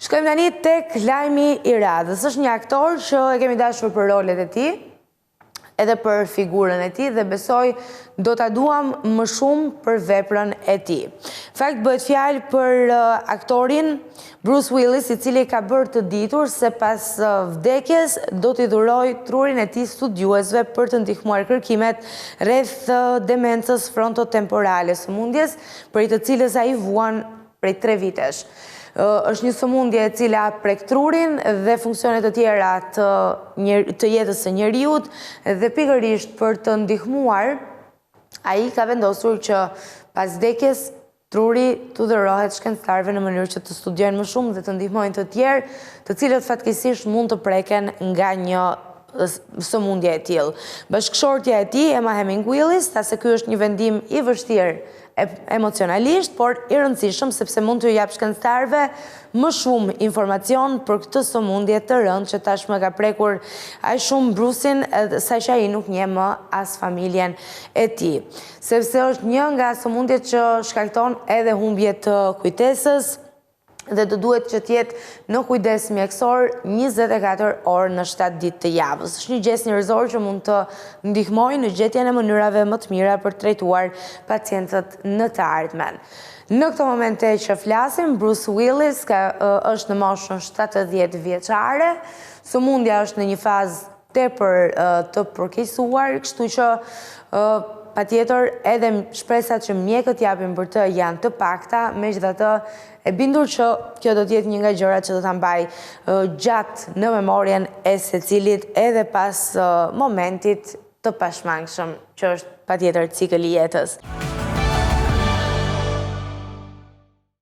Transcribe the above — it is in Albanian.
Shkojmë tani tek lajmi i radhës. Është një aktor që e kemi dashur për rolet e tij, edhe për figurën e tij dhe besoj do ta duam më shumë për veprën e tij. Fakt bëhet fjalë për aktorin Bruce Willis, i cili ka bërë të ditur se pas vdekjes do t'i dhurojë trurin e tij studiuesve për të ndihmuar kërkimet rreth demencës frontotemporale, sëmundjes për të cilës ai vuan prej 3 vitesh. Është një sëmundje e cila prek trurin dhe funksionet të tjera të jetës së njeriut dhe pikërisht për të ndihmuar, ai ka vendosur që pas vdekjes truri t'u dhurohet shkencëtarëve në mënyrë që të studiojnë më shumë dhe të ndihmojnë të tjerë, të cilët fatkeqësisht mund të preken nga një sëmundje e tillë. Bashkëshortja e tij, Emma Heming Willis, tha se ky është një vendim i vështirë emocionalisht, por i rëndësishëm sepse mund t'ju jap shkencëtarëve më shumë informacion për këtë sëmundje të rëndë që tashmë ka prekur aq shumë Brucein, saqë ai nuk njeh më as familjen e tij. Sepse është një nga sëmundjet që shkakton edhe humbje të kujtesës dhe do duhet që t'jetë në kujdes mjekësor 24 orë në 7 ditë të javës. Është një gestë njerëzore që mund të ndihmojë në gjetjen e mënyrave më të mira për të trajtuar pacientët në të ardhmen. Në këto momente që flasim, Bruce Willis është në moshën 70 vjeçare, sëmundja është në një fazë tepër të përkeqësuar, kështu që patjetër edhe shpresat që mjekët japin për të janë të pakta, megjithatë e bindur që kjo do të jetë një nga gjërat që do ta mbaj gjatë në memorien e secilit edhe pas momentit të pashmangshëm që është patjetër cikël i jetës.